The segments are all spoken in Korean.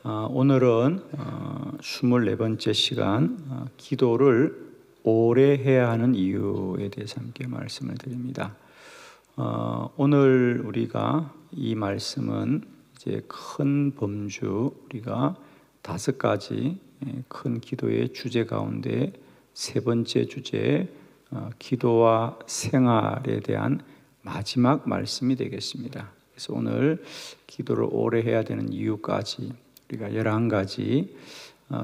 오늘은 24번째 시간 기도를 오래 해야 하는 이유에 대해서 함께 말씀을 드립니다. 오늘 우리가 이 말씀은 이제 큰 범주, 우리가 5가지 큰 기도의 주제 가운데 세 번째 주제, 기도와 생활에 대한 마지막 말씀이 되겠습니다. 그래서 오늘 기도를 오래 해야 되는 이유까지 우리가 11가지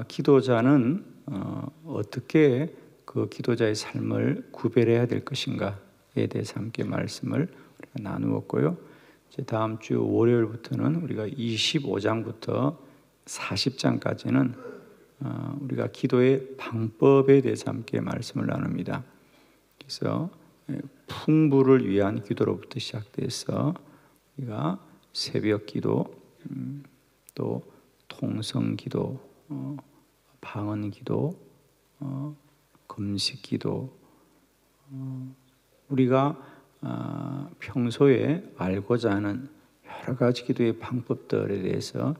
기도자는 어떻게 그 기도자의 삶을 구별해야 될 것인가에 대해서 함께 말씀을 우리가 나누었고요. 이제 다음 주 월요일부터는 우리가 25장부터 40장까지는 우리가 기도의 방법에 대해서 함께 말씀을 나눕니다. 그래서 풍부를 위한 기도로부터 시작돼서 우리가 새벽 기도, 또 통성 기도, 방언 기도, 금식 기도, 우리가 평소에 알고자 하는 여러 가지 기도의 방법들에 대해서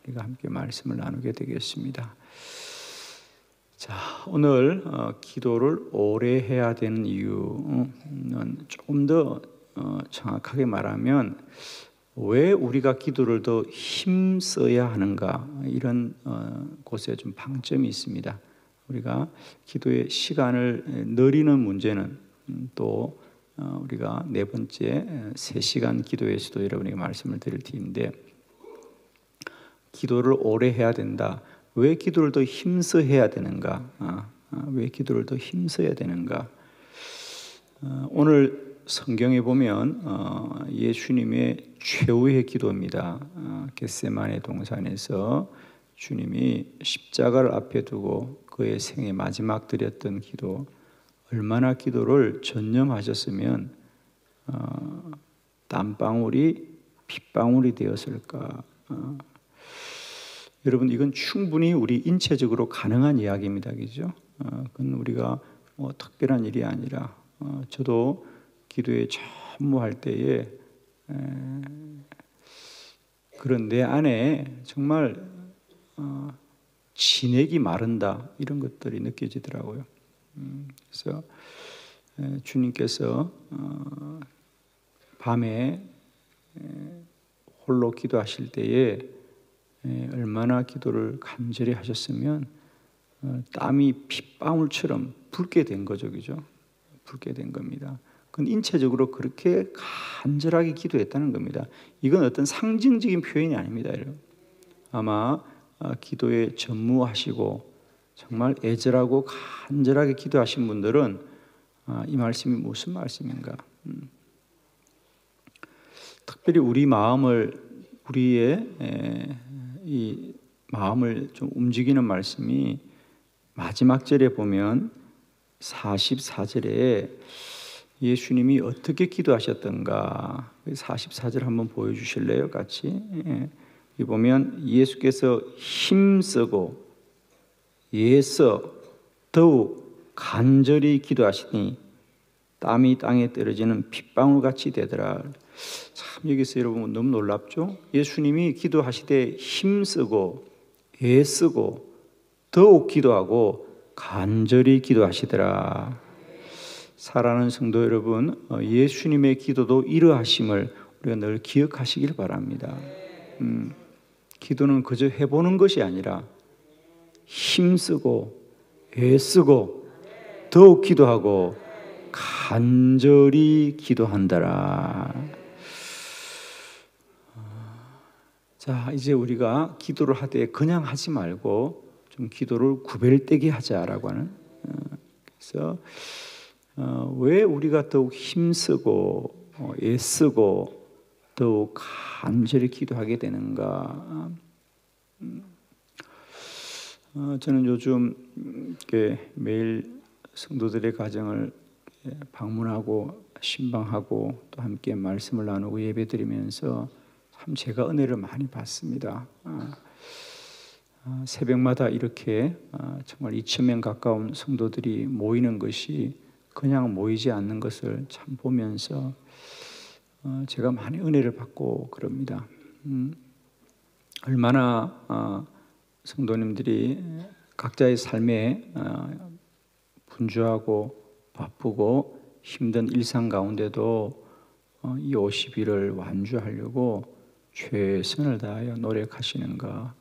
우리가 함께 말씀을 나누게 되겠습니다. 자, 오늘 기도를 오래 해야 되는 이유는 조금 더 정확하게 말하면 왜 우리가 기도를 더 힘써야 하는가, 이런 곳에 좀 방점이 있습니다. 우리가 기도의 시간을 늘리는 문제는 또 우리가 4번째 3시간 기도에서도 여러분에게 말씀을 드릴 텐데, 기도를 오래 해야 된다. 왜 기도를 더 힘써 해야 되는가? 왜 기도를 더 힘써야 되는가? 오늘 성경에 보면 예수님의 최후의 기도입니다. 겟세마네 동산에서 주님이 십자가를 앞에 두고 그의 생의 마지막 드렸던 기도, 얼마나 기도를 전념하셨으면 땀방울이 핏방울이 되었을까? 여러분, 이건 충분히 우리 인체적으로 가능한 이야기입니다. 그죠? 그건 우리가 특별한 일이 아니라, 저도 기도에 전무할 때에 그런 내 안에 정말 진액이 마른다, 이런 것들이 느껴지더라고요. 그래서 주님께서 밤에 홀로 기도하실 때에 얼마나 기도를 간절히 하셨으면 땀이 핏방울처럼 붉게 된 거죠. 그죠? 붉게 된 겁니다. 그건 인체적으로 그렇게 간절하게 기도했다는 겁니다. 이건 어떤 상징적인 표현이 아닙니다. 여러분. 아마 기도에 전무하시고 정말 애절하고 간절하게 기도하신 분들은 이 말씀이 무슨 말씀인가? 특별히 우리의 이 마음을 좀 움직이는 말씀이 마지막 절에 보면 44절에 예수님이 어떻게 기도하셨던가, 44절 한번 보여주실래요? 같이. 여기 보면 예수께서 힘쓰고 애써 더욱 간절히 기도하시니 땀이 땅에 떨어지는 핏방울같이 되더라. 참, 여기서 여러분 너무 놀랍죠? 예수님이 기도하시되 힘쓰고 애쓰고 더욱 기도하고 간절히 기도하시더라. 사랑하는 성도 여러분, 예수님의 기도도 이러하심을 우리가 늘 기억하시길 바랍니다. 기도는 그저 해보는 것이 아니라 힘쓰고 애쓰고 더욱 기도하고 간절히 기도한다라. 자, 이제 우리가 기도를 하되 그냥 하지 말고 좀 기도를 구별되게 하자라고 하는, 그래서 왜 우리가 더욱 힘쓰고 애쓰고 더욱 간절히 기도하게 되는가? 저는 요즘 매일 성도들의 가정을 방문하고 신방하고 또 함께 말씀을 나누고 예배드리면서 참 제가 은혜를 많이 받습니다. 새벽마다 이렇게 정말 2,000명 가까운 성도들이 모이는 것이 그냥 모이지 않는 것을 참 보면서 제가 많이 은혜를 받고 그럽니다. 얼마나 성도님들이 각자의 삶에 분주하고 바쁘고 힘든 일상 가운데도 이 50일을 완주하려고 최선을 다하여 노력하시는가.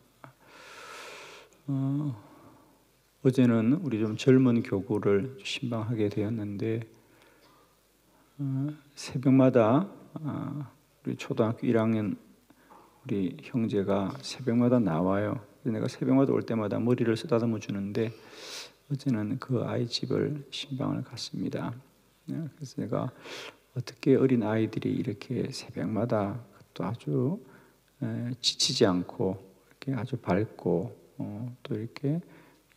어제는 우리 좀 젊은 교구를 신방하게 되었는데 새벽마다 우리 초등학교 1학년 우리 형제가 새벽마다 나와요. 내가 새벽마다 올 때마다 머리를 쓰다듬어 주는데 어제는 그 아이 집을 신방을 갔습니다. 그래서 내가 어떻게 어린 아이들이 이렇게 새벽마다 또 아주 지치지 않고 이렇게 아주 밝고 또 이렇게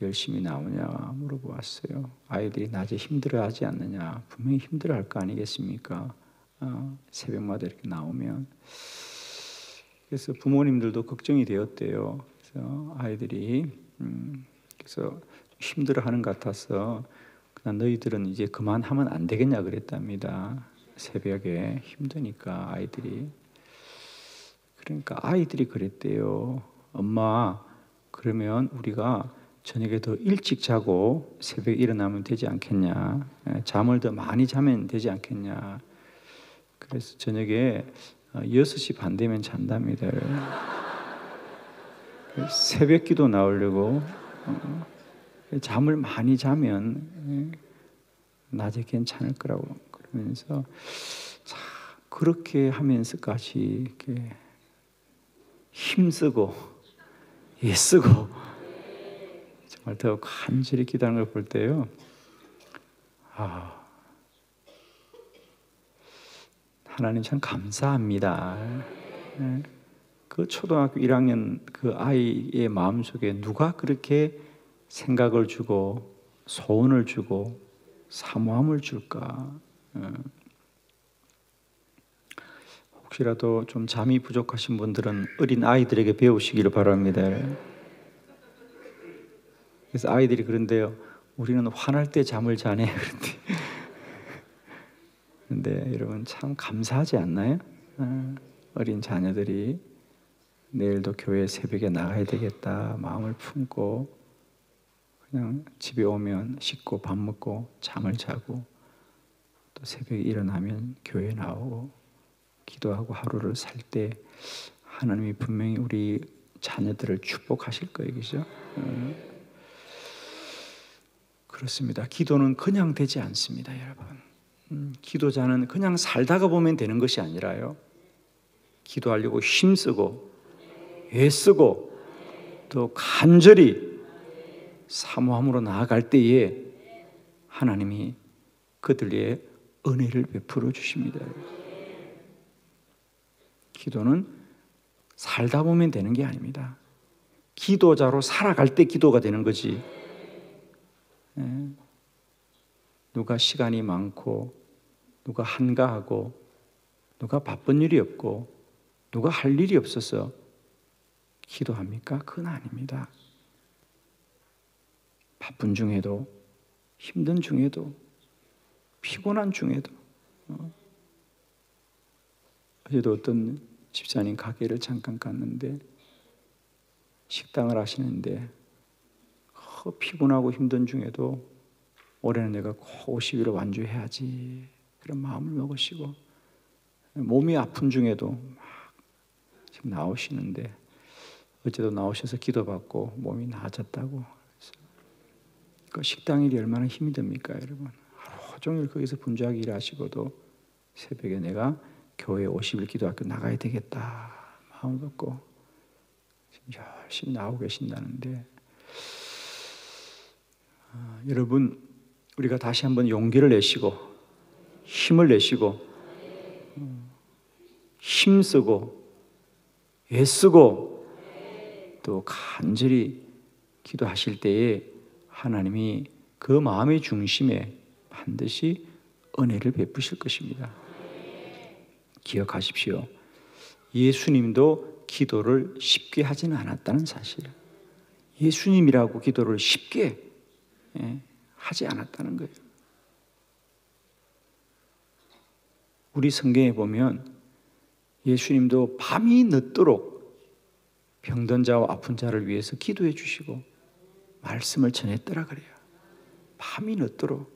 열심히 나오냐 물어보았어요. 아이들이 낮에 힘들어하지 않느냐? 분명히 힘들어할 거 아니겠습니까? 새벽마다 이렇게 나오면. 그래서 부모님들도 걱정이 되었대요. 그래서 아이들이 그래서 힘들어하는 것 같아서 그냥 너희들은 이제 그만하면 안 되겠냐 그랬답니다. 새벽에 힘드니까 아이들이. 그러니까 아이들이 그랬대요. 엄마, 그러면 우리가 저녁에 더 일찍 자고 새벽에 일어나면 되지 않겠냐? 잠을 더 많이 자면 되지 않겠냐? 그래서 저녁에 6시 반 되면 잔답니다. 새벽 기도 나오려고 잠을 많이 자면 낮에 괜찮을 거라고 그러면서 자, 그렇게 하면서까지 이렇게 힘쓰고 애쓰고 정말 더 간절히 기도하는 걸 볼 때요. 하나님 참 감사합니다. 그 초등학교 1학년 그 아이의 마음속에 누가 그렇게 생각을 주고 소원을 주고 사모함을 줄까? 혹시라도 좀 잠이 부족하신 분들은 어린 아이들에게 배우시기를 바랍니다. 그래서 아이들이 그런데요, 우리는 화날 때 잠을 자네. 그런데 여러분 참 감사하지 않나요? 어린 자녀들이 내일도 교회 새벽에 나가야 되겠다 마음을 품고 그냥 집에 오면 씻고 밥 먹고 잠을 자고 또 새벽에 일어나면 교회 나오고 기도하고 하루를 살 때 하나님이 분명히 우리 자녀들을 축복하실 거예요. 그죠? 그렇습니다. 기도는 그냥 되지 않습니다, 여러분. 기도자는 그냥 살다가 보면 되는 것이 아니라요. 기도하려고 힘쓰고 애쓰고 또 간절히 사모함으로 나아갈 때에 하나님이 그들의 은혜를 베풀어 주십니다. 기도는 살다 보면 되는 게 아닙니다. 기도자로 살아갈 때 기도가 되는 거지. 누가 시간이 많고 누가 한가하고 누가 바쁜 일이 없고 누가 할 일이 없어서 기도합니까? 그건 아닙니다. 바쁜 중에도 힘든 중에도 피곤한 중에도 어제도 어떤 집사님 가게를 잠깐 갔는데 식당을 하시는데 피곤하고 힘든 중에도 올해는 내가 꼭 50일을 완주해야지 그런 마음을 먹으시고 몸이 아픈 중에도 막 지금 나오시는데 어제도 나오셔서 기도받고 몸이 나아졌다고. 그 식당 일이 얼마나 힘이 듭니까, 여러분? 하루 종일 거기서 분주하게 일하시고도 새벽에 내가 교회 50일 기도학교 나가야 되겠다 마음을 먹고 지금 열심히 나오고 계신다는데 여러분 우리가 다시 한번 용기를 내시고 힘을 내시고 힘쓰고 애쓰고 또 간절히 기도하실 때에 하나님이 그 마음의 중심에 반드시 은혜를 베푸실 것입니다. 기억하십시오. 예수님도 기도를 쉽게 하지는 않았다는 사실. 예수님이라고 기도를 쉽게 하지 않았다는 거예요. 우리 성경에 보면 예수님도 밤이 늦도록 병든 자와 아픈 자를 위해서 기도해 주시고 말씀을 전했더라 그래요. 밤이 늦도록.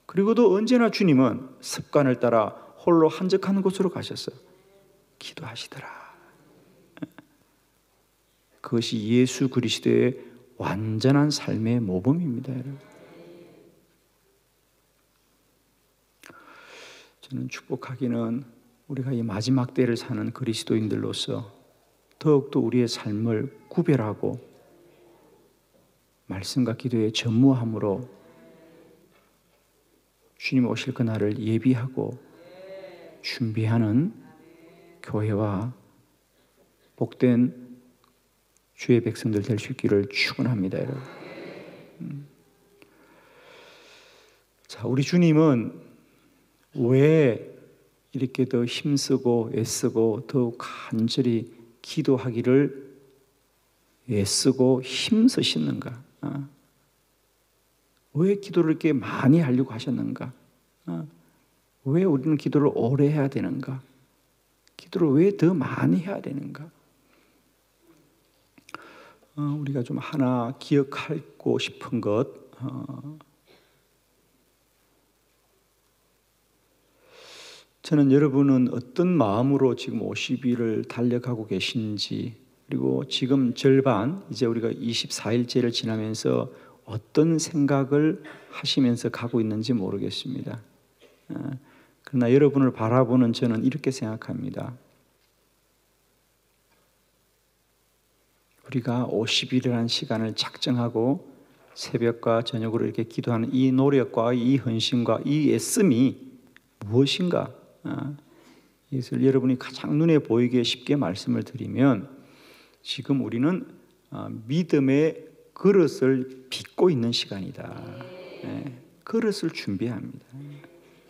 그리고도 언제나 주님은 습관을 따라 홀로 한적한 곳으로 가셨어요. 기도하시더라. 그것이 예수 그리스도의 완전한 삶의 모범입니다, 여러분. 저는 축복하기는 우리가 이 마지막 때를 사는 그리스도인들로서 더욱더 우리의 삶을 구별하고 말씀과 기도의 전무함으로 주님 오실 그날을 예비하고 준비하는 교회와 복된 주의 백성들 될 수 있기를 축원합니다, 여러분. 자, 우리 주님은 왜 이렇게 더 힘쓰고 애쓰고 더욱 간절히 기도하기를 애쓰고 힘쓰시는가? 왜 기도를 이렇게 많이 하려고 하셨는가? 왜 우리는 기도를 오래 해야 되는가? 기도를 왜 더 많이 해야 되는가? 우리가 좀 하나 기억하고 싶은 것, 저는 여러분은 어떤 마음으로 지금 50일을 달려가고 계신지, 그리고 지금 절반, 이제 우리가 24일째를 지나면서 어떤 생각을 하시면서 가고 있는지 모르겠습니다. 그러나 여러분을 바라보는 저는 이렇게 생각합니다. 우리가 50일이라는 시간을 작정하고 새벽과 저녁으로 이렇게 기도하는 이 노력과 이 헌신과 이 애씀이 무엇인가? 이것을 여러분이 가장 눈에 보이게 쉽게 말씀을 드리면, 지금 우리는 믿음의 그릇을 빚고 있는 시간이다. 그릇을 준비합니다.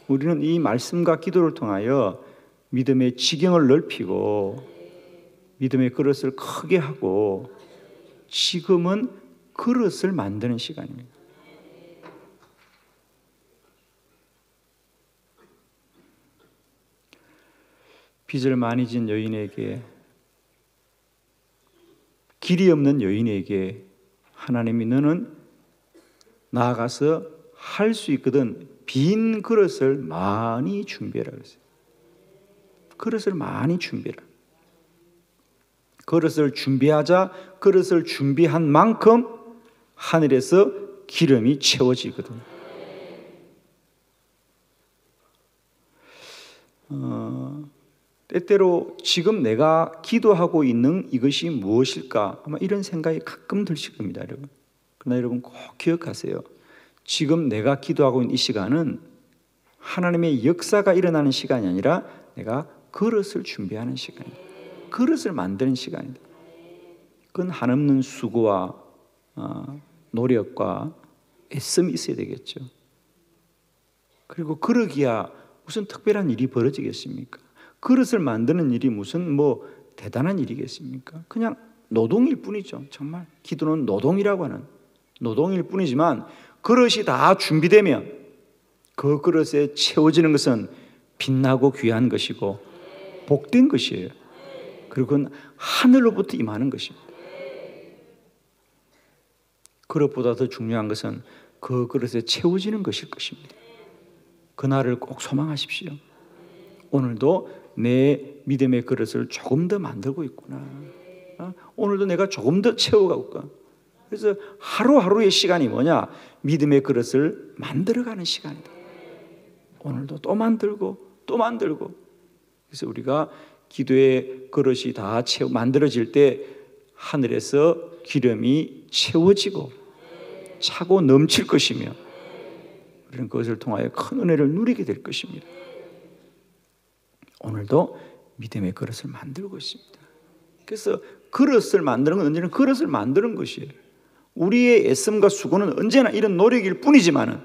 우리는 이 말씀과 기도를 통하여 믿음의 지경을 넓히고 믿음의 그릇을 크게 하고 지금은 그릇을 만드는 시간입니다. 빚을 많이 진 여인에게, 길이 없는 여인에게 하나님이 너는 나아가서 할 수 있거든 빈 그릇을 많이 준비해라 그랬어요. 그릇을 많이 준비해라. 그릇을 준비하자 그릇을 준비한 만큼 하늘에서 기름이 채워지거든. 때때로 지금 내가 기도하고 있는 이것이 무엇일까? 아마 이런 생각이 가끔 드실 겁니다, 여러분. 그러나 여러분 꼭 기억하세요. 지금 내가 기도하고 있는 이 시간은 하나님의 역사가 일어나는 시간이 아니라 내가 그릇을 준비하는 시간이다. 그릇을 만드는 시간이다. 그건 한없는 수고와 노력과 애씀이 있어야 되겠죠. 그리고 그러기야 무슨 특별한 일이 벌어지겠습니까? 그릇을 만드는 일이 무슨 뭐 대단한 일이겠습니까? 그냥 노동일 뿐이죠. 정말 기도는 노동이라고 하는 노동일 뿐이지만, 그릇이 다 준비되면 그 그릇에 채워지는 것은 빛나고 귀한 것이고 복된 것이에요. 그리고 그건 하늘로부터 임하는 것입니다. 그릇보다 더 중요한 것은 그 그릇에 채워지는 것일 것입니다. 그날을 꼭 소망하십시오. 오늘도 내 믿음의 그릇을 조금 더 만들고 있구나. 오늘도 내가 조금 더 채워가고 있구나. 그래서 하루하루의 시간이 뭐냐? 믿음의 그릇을 만들어가는 시간이다. 오늘도 또 만들고 또 만들고. 그래서 우리가 기도의 그릇이 다 만들어질 때 하늘에서 기름이 채워지고 차고 넘칠 것이며, 우리는 그것을 통하여 큰 은혜를 누리게 될 것입니다. 오늘도 믿음의 그릇을 만들고 있습니다. 그래서 그릇을 만드는 건 언제나 그릇을 만드는 것이에요. 우리의 애씀과 수고는 언제나 이런 노력일 뿐이지만은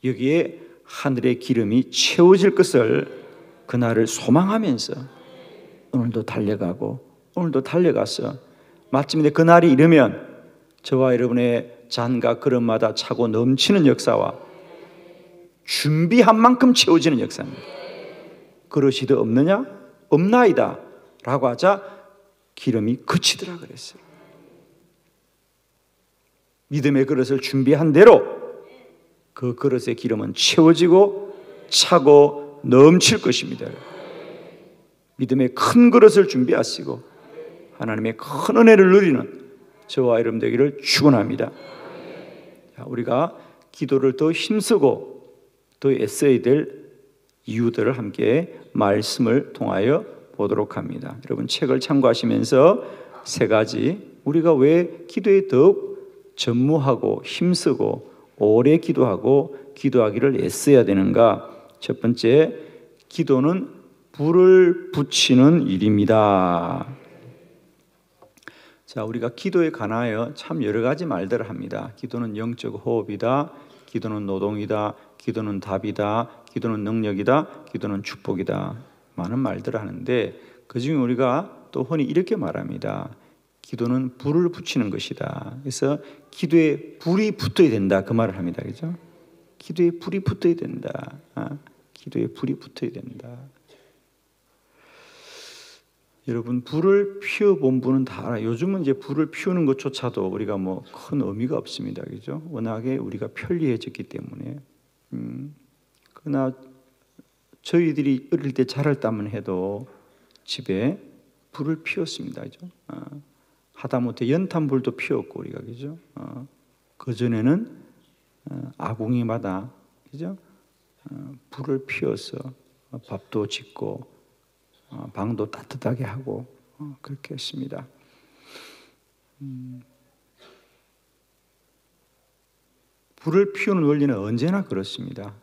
여기에 하늘의 기름이 채워질 것을, 그날을 소망하면서 오늘도 달려가고 오늘도 달려가서 마침내 그날이 이르면 저와 여러분의 잔과 그릇마다 차고 넘치는 역사와 준비한 만큼 채워지는 역사입니다. 그릇이 더 없느냐? 없나이다 라고 하자 기름이 그치더라 그랬어요. 믿음의 그릇을 준비한 대로 그 그릇의 기름은 채워지고 차고 넘칠 것입니다. 믿음의 큰 그릇을 준비하시고 하나님의 큰 은혜를 누리는 저와 여러분 되기를 축원합니다. 우리가 기도를 더 힘쓰고 더 애써야 될 이유들을 함께 말씀을 통하여 보도록 합니다. 여러분 책을 참고하시면서 세 가지 우리가 왜 기도에 더욱 전무하고 힘쓰고 오래 기도하고 기도하기를 애써야 되는가? 첫 번째, 기도는 불을 붙이는 일입니다. 자, 우리가 기도에 관하여 참 여러 가지 말들을 합니다. 기도는 영적 호흡이다. 기도는 노동이다. 기도는 답이다. 기도는 능력이다. 기도는 축복이다. 많은 말들을 하는데 그중에 우리가 또 흔히 이렇게 말합니다. 기도는 불을 붙이는 것이다. 그래서 기도에 불이 붙어야 된다. 그 말을 합니다. 그죠? 기도에 불이 붙어야 된다. 기도에 불이 붙어야 된다. 여러분 불을 피워본 분은 다 알아요. 요즘은 이제 불을 피우는 것조차도 우리가 뭐 큰 의미가 없습니다. 그죠? 워낙에 우리가 편리해졌기 때문에. 그러나 저희들이 어릴 때 자랄 때만 해도 집에 불을 피웠습니다. 그죠? 하다못해 연탄불도 피웠고 우리가 그죠? 그 전에는 아궁이마다 그죠? 불을 피워서 밥도 짓고 방도 따뜻하게 하고 그렇게 했습니다. 불을 피우는 원리는 언제나 그렇습니다.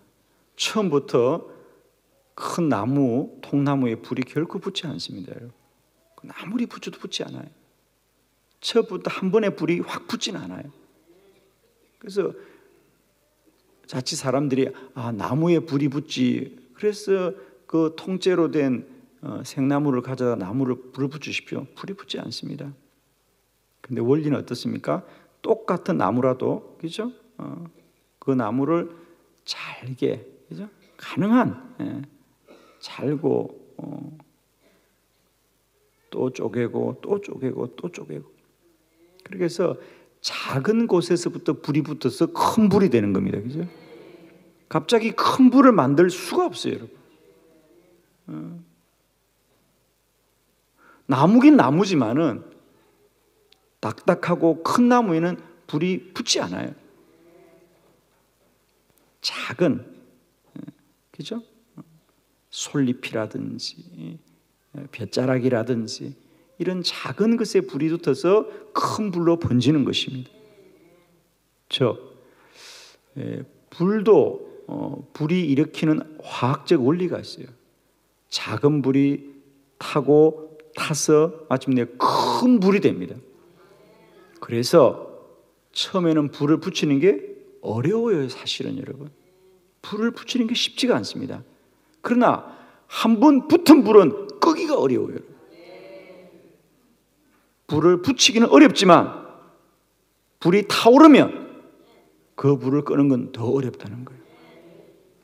처음부터 큰 나무, 통나무에 불이 결코 붙지 않습니다. 아무리 붙여도 붙지 않아요. 처음부터 한 번에 불이 확 붙진 않아요. 그래서 자칫 사람들이 나무에 불이 붙지. 그래서 그 통째로 된 생나무를 가져다 불을 붙이십시오. 불이 붙지 않습니다. 근데 원리는 어떻습니까? 똑같은 나무라도 그죠? 그 나무를 잘게 그죠? 가능한 잘고 또 쪼개고 또 쪼개고 또 쪼개고 그렇게 해서 작은 곳에서부터 불이 붙어서 큰 불이 되는 겁니다. 그죠? 갑자기 큰 불을 만들 수가 없어요, 여러분. 나무긴 나무지만은 딱딱하고 큰 나무에는 불이 붙지 않아요. 작은 그죠? 솔잎이라든지 볏자락이라든지 이런 작은 것에 불이 붙어서 큰 불로 번지는 것입니다. 불도 불이 일으키는 화학적 원리가 있어요. 작은 불이 타서 마침내 큰 불이 됩니다. 그래서 처음에는 불을 붙이는 게 어려워요, 사실은 여러분. 불을 붙이는 게 쉽지가 않습니다. 그러나 한 번 붙은 불은 끄기가 어려워요. 불을 붙이기는 어렵지만 불이 타오르면 그 불을 끄는 건 더 어렵다는 거예요.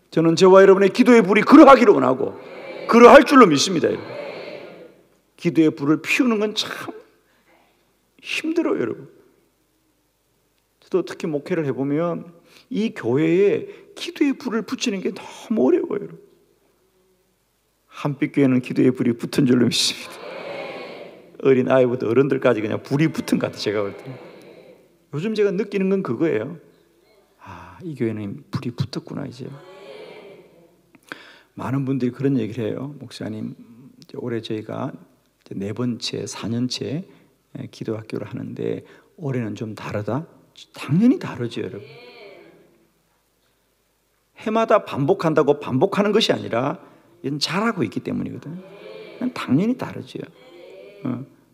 저는 저와 여러분의 기도의 불이 그러하기를 원하고 그러할 줄로 믿습니다. 여러분. 기도의 불을 피우는 건 참 힘들어요, 여러분. 저도 특히 목회를 해보면 이 교회에 기도의 불을 붙이는 게 너무 어려워요, 여러분. 한빛교회는 기도의 불이 붙은 줄로 믿습니다. 어린 아이부터 어른들까지 그냥 불이 붙은 것 같아요, 제가 볼 때. 요즘 제가 느끼는 건 그거예요. 이 교회는 불이 붙었구나, 이제. 많은 분들이 그런 얘기를 해요. 목사님, 올해 저희가 4번째, 4년째 기도학교를 하는데 올해는 좀 다르다? 당연히 다르죠, 여러분. 해마다 반복한다고 반복하는 것이 아니라 이건 잘하고 있기 때문이거든요. 당연히 다르죠.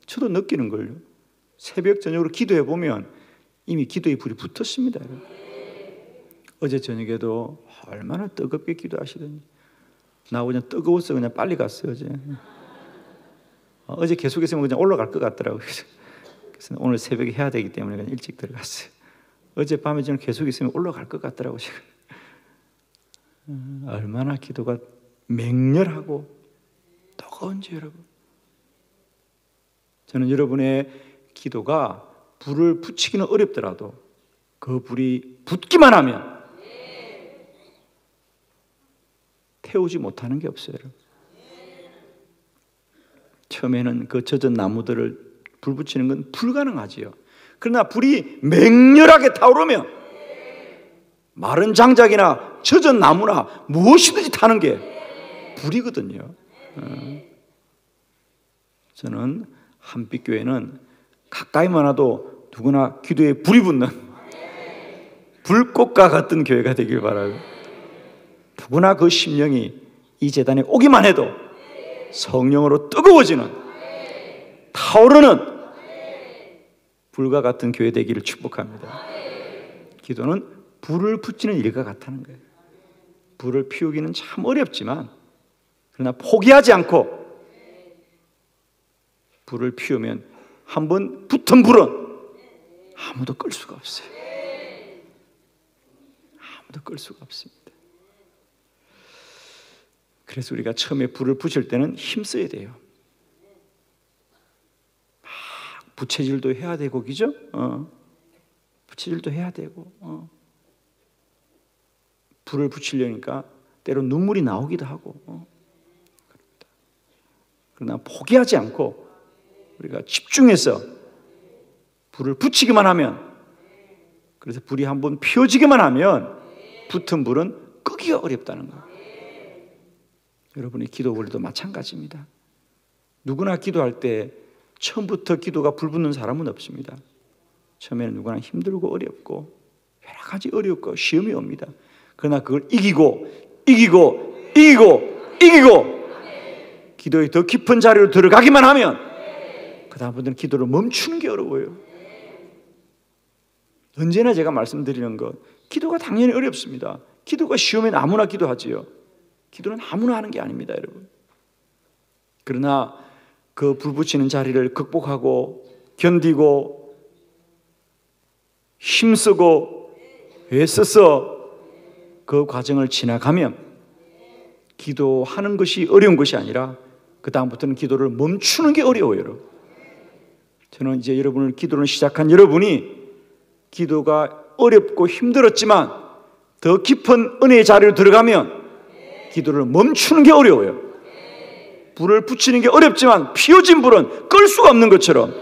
저도 느끼는 걸요. 새벽 저녁으로 기도해 보면 이미 기도의 불이 붙었습니다. 여러분. 어제 저녁에도 얼마나 뜨겁게 기도하시더니 나 그냥 뜨거워서 그냥 빨리 갔어요. 어제 계속했으면 그냥 올라갈 것 같더라고요. 그래서 오늘 새벽에 해야 되기 때문에 그냥 일찍 들어갔어요. 어젯밤에 저는 계속 있으면 올라갈 것 같더라고요. 얼마나 기도가 맹렬하고 뜨거운지 여러분. 저는 여러분의 기도가 불을 붙이기는 어렵더라도 그 불이 붙기만 하면 태우지 못하는 게 없어요. 처음에는 그 젖은 나무들을 불 붙이는 건 불가능하지요. 그러나 불이 맹렬하게 타오르면 마른 장작이나 젖은 나무나 무엇이든지 타는 게 불이거든요. 저는 한빛교회는 가까이만 와도 누구나 기도에 불이 붙는 불꽃과 같은 교회가 되길 바라요. 누구나 그 심령이 이 제단에 오기만 해도 성령으로 뜨거워지는, 타오르는 불과 같은 교회 되기를 축복합니다. 기도는 불을 붙이는 일과 같다는 거예요. 불을 피우기는 참 어렵지만 그러나 포기하지 않고 불을 피우면 한번 붙은 불은 아무도 끌 수가 없어요. 아무도 끌 수가 없습니다. 그래서 우리가 처음에 불을 붙일 때는 힘써야 돼요. 부채질도 해야 되고, 그죠? 부채질도 해야 되고, 불을 붙이려니까 때로 눈물이 나오기도 하고, 그러나 포기하지 않고 우리가 집중해서 불을 붙이기만 하면, 그래서 불이 한번 피워지기만 하면 붙은 불은 끄기가 어렵다는 거예요. 여러분의 기도 원리도 마찬가지입니다. 누구나 기도할 때 처음부터 기도가 불붙는 사람은 없습니다. 처음에는 누구나 힘들고 어렵고 여러 가지 어렵고 시험이 옵니다. 그러나 그걸 이기고 기도의 더 깊은 자리로 들어가기만 하면 그 다음부터는 기도를 멈추는 게 어려워요. 언제나 제가 말씀드리는 것, 기도가 당연히 어렵습니다. 기도가 쉬우면 아무나 기도하지요. 기도는 아무나 하는 게 아닙니다, 여러분. 그러나 그 불 붙이는 자리를 극복하고 견디고 힘쓰고 애써서 그 과정을 지나가면 기도하는 것이 어려운 것이 아니라 그 다음부터는 기도를 멈추는 게 어려워요, 여러분. 저는 이제 여러분을 기도를 시작한 여러분이 기도가 어렵고 힘들었지만 더 깊은 은혜의 자리로 들어가면 기도를 멈추는 게 어려워요. 불을 붙이는 게 어렵지만 피워진 불은 끌 수가 없는 것처럼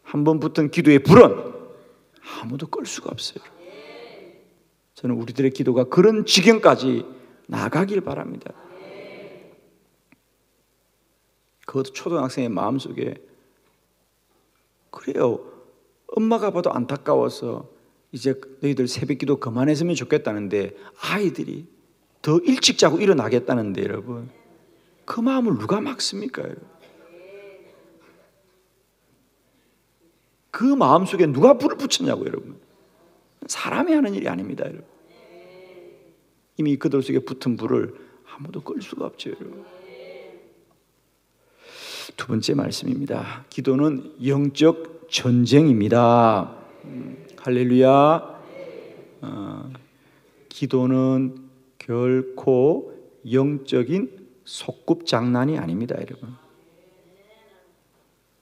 한번 붙은 기도의 불은 아무도 끌 수가 없어요. 저는 우리들의 기도가 그런 지경까지 나가길 바랍니다. 그것도 초등학생의 마음속에, 그래요, 엄마가 봐도 안타까워서 이제 너희들 새벽기도 그만했으면 좋겠다는데 아이들이 더 일찍 자고 일어나겠다는데, 여러분, 그 마음을 누가 막습니까? 그 마음속에 누가 불을 붙였냐고, 여러분. 사람이 하는 일이 아닙니다, 여러분. 이미 그들 속에 붙은 불을 아무도 끌 수가 없죠, 여러분. 두 번째 말씀입니다. 기도는 영적 전쟁입니다. 할렐루야. 기도는 결코 영적인 소꿉장난이 아닙니다, 여러분.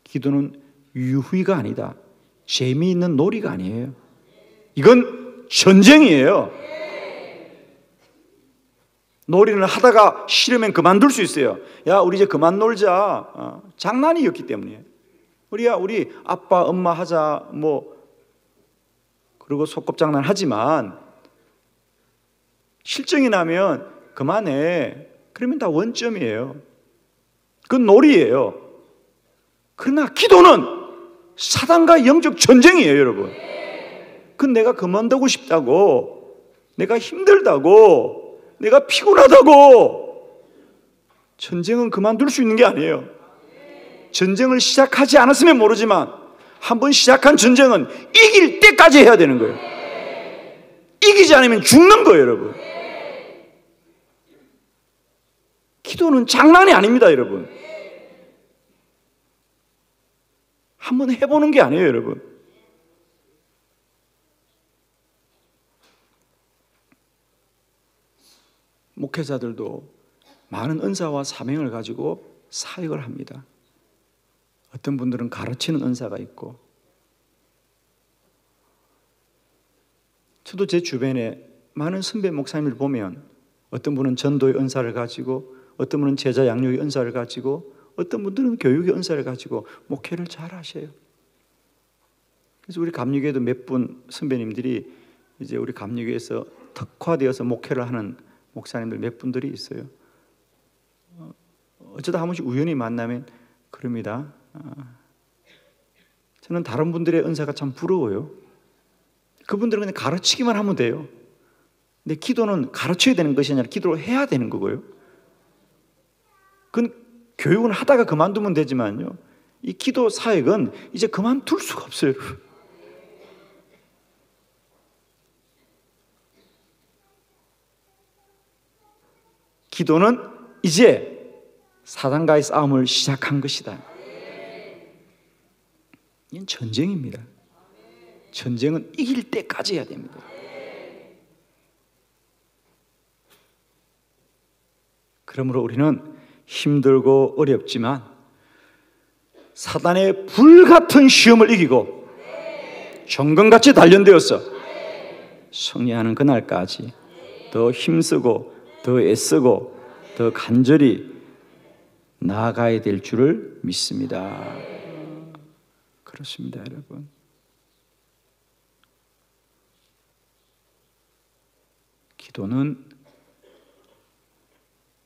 기도는 유희가 아니다. 재미있는 놀이가 아니에요. 이건 전쟁이에요. 놀이를 하다가 싫으면 그만둘 수 있어요. 야, 우리 이제 그만 놀자. 장난이었기 때문에. 우리 아빠, 엄마 하자, 그리고 소꿉장난 하지만 실정이 나면 그만해. 그러면 다 원점이에요. 그건 놀이예요. 그러나 기도는 사단과 영적 전쟁이에요, 여러분. 그건 내가 그만두고 싶다고, 내가 힘들다고, 내가 피곤하다고 전쟁은 그만둘 수 있는 게 아니에요. 전쟁을 시작하지 않았으면 모르지만 한번 시작한 전쟁은 이길 때까지 해야 되는 거예요. 이기지 않으면 죽는 거예요, 여러분. 기도는 장난이 아닙니다, 여러분. 한번 해보는 게 아니에요, 여러분. 목회자들도 많은 은사와 사명을 가지고 사역을 합니다. 어떤 분들은 가르치는 은사가 있고, 저도 제 주변에 많은 선배 목사님을 보면 어떤 분은 전도의 은사를 가지고, 어떤 분은 제자 양육의 은사를 가지고, 어떤 분들은 교육의 은사를 가지고 목회를 잘 하셔요. 그래서 우리 감리교회도 몇 분 선배님들이 이제 우리 감리교회에서 특화되어서 목회를 하는 목사님들 몇 분들이 있어요. 어쩌다 한 번씩 우연히 만나면 그럽니다. 저는 다른 분들의 은사가 참 부러워요. 그분들은 그냥 가르치기만 하면 돼요. 근데 기도는 가르쳐야 되는 것이 아니라 기도를 해야 되는 거고요. 그건 교육은 하다가 그만두면 되지만요, 이 기도 사역은 이제 그만둘 수가 없어요. 기도는 이제 사단과의 싸움을 시작한 것이다. 이건 전쟁입니다. 전쟁은 이길 때까지 해야 됩니다. 그러므로 우리는 힘들고 어렵지만 사단의 불같은 시험을 이기고 정금같이 단련되어서 승리하는 그날까지 더 힘쓰고 더 애쓰고 더 간절히 나아가야 될 줄을 믿습니다. 그렇습니다, 여러분. 기도는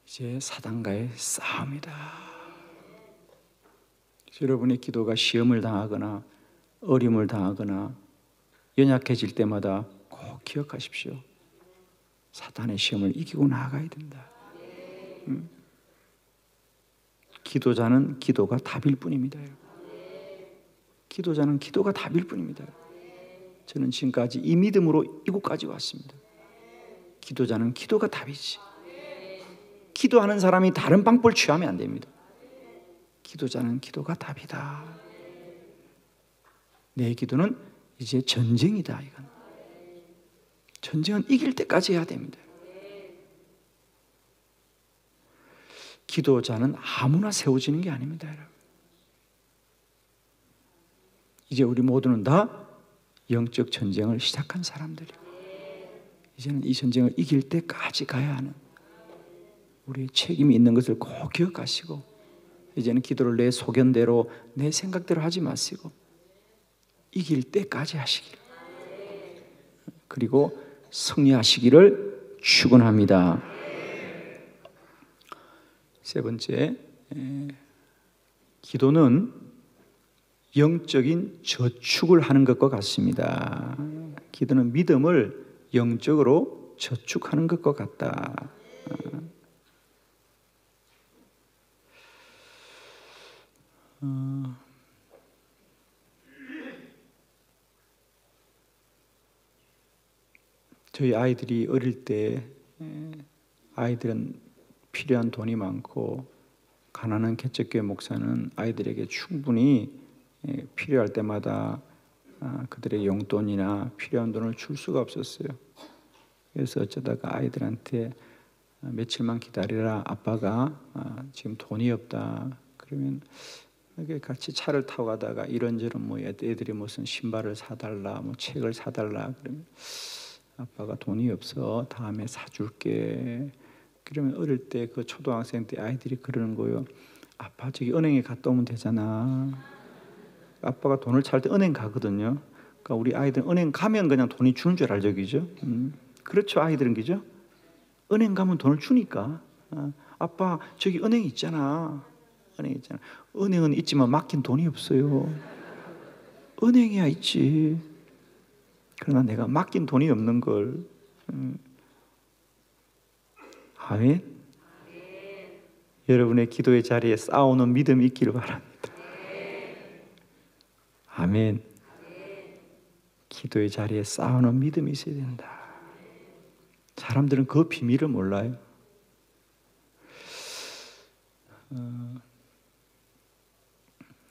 이제 사단과의 싸움이다. 여러분의 기도가 시험을 당하거나 어려움을 당하거나 연약해질 때마다 꼭 기억하십시오. 사단의 시험을 이기고 나아가야 된다. 기도자는 기도가 답일 뿐입니다. 기도자는 기도가 답일 뿐입니다. 저는 지금까지 이 믿음으로 이곳까지 왔습니다. 기도자는 기도가 답이지. 기도하는 사람이 다른 방법을 취하면 안 됩니다. 기도자는 기도가 답이다. 내 기도는 이제 전쟁이다. 이건 전쟁은 이길 때까지 해야 됩니다. 기도자는 아무나 세워지는 게 아닙니다, 여러분. 이제 우리 모두는 다 영적 전쟁을 시작한 사람들이고, 이제는 이 전쟁을 이길 때까지 가야 하는 우리의 책임이 있는 것을 꼭 기억하시고, 이제는 기도를 내 소견대로 내 생각대로 하지 마시고 이길 때까지 하시기를, 그리고 승리하시기를 축원합니다. 세 번째, 기도는 영적인 저축을 하는 것과 같습니다. 기도는 믿음을 영적으로 저축하는 것과 같다. 저희 아이들이 어릴 때, 아이들은 필요한 돈이 많고 가난한 개척교회 목사는 아이들에게 충분히 필요할 때마다 그들의 용돈이나 필요한 돈을 줄 수가 없었어요. 그래서 어쩌다가 아이들한테 며칠만 기다리라, 아빠가 지금 돈이 없다. 그러면 같이 차를 타고 가다가 이런저런 뭐 애들이 무슨 신발을 사달라, 뭐 책을 사달라 그러면 아빠가 돈이 없어, 다음에 사줄게. 그러면 어릴 때 그 초등학생 때 아이들이 그러는 거예요. 아빠 저기 은행에 갔다 오면 되잖아. 아빠가 돈을 찾을 때 은행 가거든요. 그러니까 우리 아이들은 은행 가면 그냥 돈이 주는 줄 알죠, 그죠? 그렇죠, 아이들은, 그죠? 은행 가면 돈을 주니까. 아빠 저기 은행 있잖아. 은행 있잖아. 은행은 있지만 맡긴 돈이 없어요. 은행이야 있지. 그러나 내가 맡긴 돈이 없는 걸. 아멘. 여러분의 기도의 자리에 싸우는 믿음이 있기를 바랍니다. 아멘. 기도의 자리에 싸우는 믿음이 있어야 된다. 사람들은 그 비밀을 몰라요.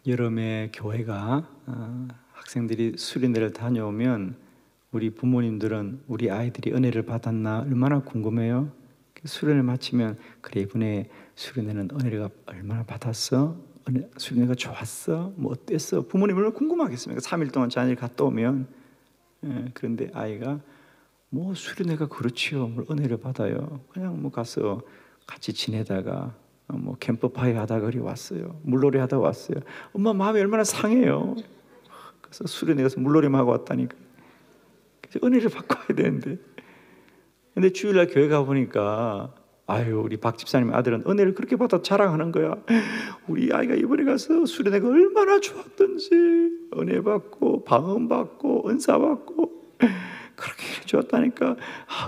여름에 교회가 학생들이 수련회를 다녀오면 우리 부모님들은 우리 아이들이 은혜를 받았나 얼마나 궁금해요. 수련을 마치면 그래, 이번에 수련회는 은혜가 얼마나 받았어? 수련회가 좋았어? 뭐 어땠어? 부모님 얼마나 궁금하겠습니까? 3일 동안 자녀를 갔다 오면. 그런데 아이가 뭐 수련회가 그렇지요. 뭐 은혜를 받아요. 그냥 뭐 가서 같이 지내다가 뭐 캠프파이 하다가 그리 왔어요. 물놀이 하다 왔어요. 엄마 마음이 얼마나 상해요. 그래서 수련회 가서 물놀이만 하고 왔다니까. 그래서 은혜를 받고 와야 되는데. 근데 주일날 교회 가보니까 아유, 우리 박 집사님 아들은 은혜를 그렇게 받아 자랑하는 거야. 우리 아이가 이번에 가서 수련회가 얼마나 좋았던지, 은혜 받고 방언 받고 은사 받고 그렇게 좋았다니까.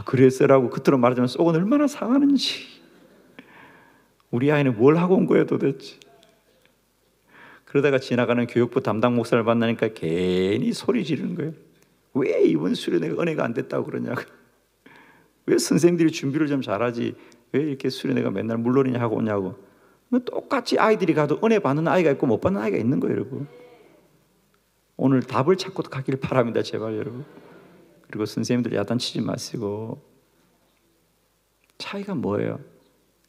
그랬어라고 겉으로 말하지만 속은 얼마나 상하는지. 우리 아이는 뭘 하고 온 거야 도대체. 그러다가 지나가는 교육부 담당 목사를 만나니까 괜히 소리 지르는 거예요. 왜 이번 수련회가 은혜가 안 됐다고 그러냐고. 왜 선생님들이 준비를 좀 잘하지 왜 이렇게 수련회가 맨날 물놀이냐 하고 오냐고. 똑같이 아이들이 가도 은혜 받는 아이가 있고 못 받는 아이가 있는 거예요, 여러분. 오늘 답을 찾고 가길 바랍니다, 제발 여러분. 그리고 선생님들 야단치지 마시고. 차이가 뭐예요?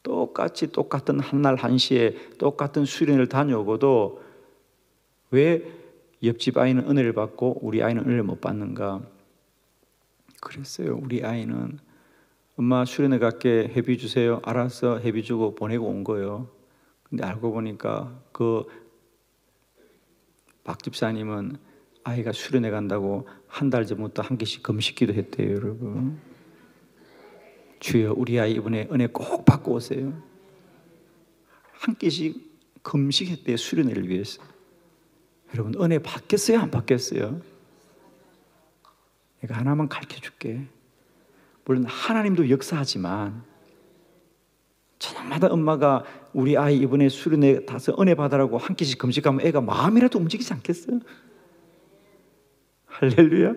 똑같이 똑같은 한날 한시에 똑같은 수련회를 다녀오고도 왜 옆집 아이는 은혜를 받고 우리 아이는 은혜를 못 받는가? 그랬어요. 우리 아이는 엄마 수련회 갈게, 회비 주세요. 알았어, 회비 주고 보내고 온 거예요. 근데 알고 보니까 그 박 집사님은 아이가 수련회 간다고 한 달 전부터 한 개씩 금식기도 했대요, 여러분. 주여, 우리 아이 이번에 은혜 꼭 받고 오세요. 한 개씩 금식했대요, 수련회를 위해서. 여러분, 은혜 받겠어요, 안 받겠어요? 내가 하나만 가르쳐줄게. 물론 하나님도 역사하지만 저녁마다 엄마가 우리 아이 이번에 수련회 가서 은혜 받으라고 한 끼씩 금식하면 애가 마음이라도 움직이지 않겠어요? 할렐루야.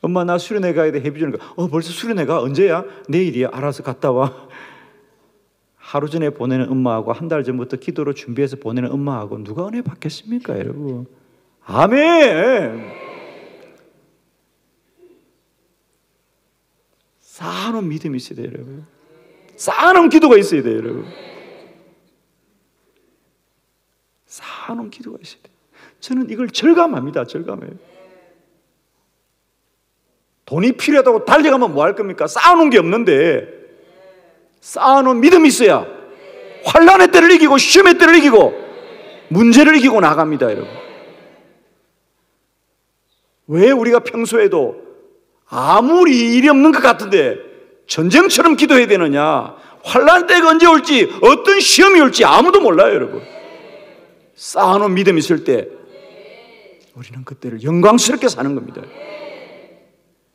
엄마 나 수련회 가야 돼. 회비 주는 거. 벌써 수련회 가? 언제야? 내일이야. 알아서 갔다 와. 하루 전에 보내는 엄마하고 한 달 전부터 기도로 준비해서 보내는 엄마하고 누가 은혜 받겠습니까, 여러분? 아멘. 쌓아놓은 믿음이 있어야 돼요, 여러분. 쌓아놓은 기도가 있어야 돼요, 여러분. 쌓아놓은 기도가 있어야 돼요. 저는 이걸 절감합니다. 절감해요. 돈이 필요하다고 달려가면 뭐 할 겁니까? 쌓아놓은 게 없는데 쌓아놓은 믿음이 있어야 환난의 때를 이기고 시험의 때를 이기고 문제를 이기고 나갑니다, 여러분. 왜 우리가 평소에도 아무리 일이 없는 것 같은데 전쟁처럼 기도해야 되느냐? 환난 때가 언제 올지, 어떤 시험이 올지 아무도 몰라요, 여러분. 쌓아놓은 믿음이 있을 때 우리는 그때를 영광스럽게 사는 겁니다.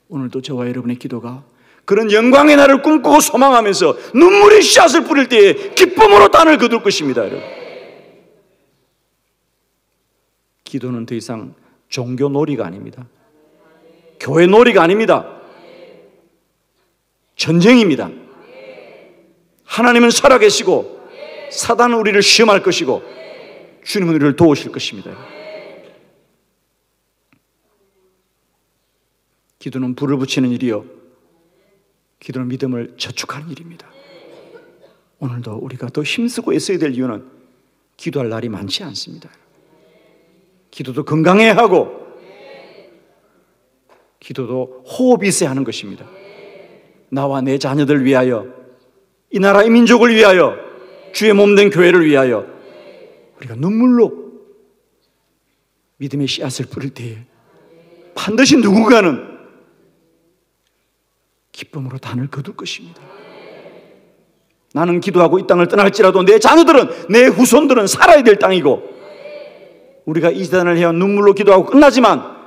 오늘도 저와 여러분의 기도가 그런 영광의 날을 꿈꾸고 소망하면서 눈물의 씨앗을 뿌릴 때에 기쁨으로 땅을 거둘 것입니다, 여러분. 기도는 더 이상 종교 놀이가 아닙니다. 교회 놀이가 아닙니다. 전쟁입니다. 하나님은 살아계시고 사단은 우리를 시험할 것이고 주님은 우리를 도우실 것입니다. 기도는 불을 붙이는 일이요, 기도는 믿음을 저축하는 일입니다. 오늘도 우리가 더 힘쓰고 애써야 될 이유는 기도할 날이 많지 않습니다. 기도도 건강해야 하고 기도도 호흡이 있어야 하는 것입니다. 나와 내 자녀들 위하여, 이 나라 이 민족을 위하여, 주의 몸된 교회를 위하여 우리가 눈물로 믿음의 씨앗을 뿌릴 때에 반드시 누군가는 기쁨으로 단을 거둘 것입니다. 나는 기도하고 이 땅을 떠날지라도 내 자녀들은, 내 후손들은 살아야 될 땅이고, 우리가 이 세상을 해야 눈물로 기도하고 끝나지만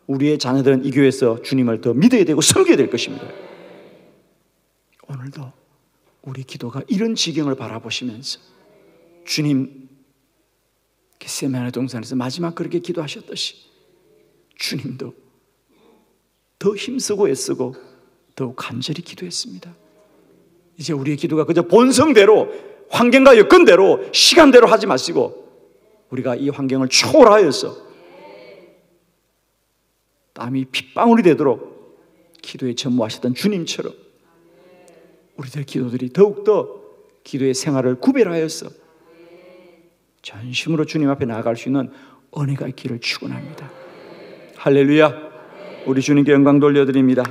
우리의 자녀들은 이 교회에서 주님을 더 믿어야 되고 섬겨야 될 것입니다. 오늘도 우리 기도가 이런 지경을 바라보시면서 주님, 겟세마네 동산에서 마지막 그렇게 기도하셨듯이 주님도 더 힘쓰고 애쓰고 더욱 간절히 기도했습니다. 이제 우리의 기도가 그저 본성대로, 환경과 여건대로, 시간대로 하지 마시고 우리가 이 환경을 초월하여서 땀이 핏방울이 되도록 기도에 전무하셨던 주님처럼 우리들의 기도들이 더욱더 기도의 생활을 구별하여서 전심으로 주님 앞에 나아갈 수 있는 은혜가 있기를 축원합니다. 할렐루야. 우리 주님께 영광 돌려드립니다.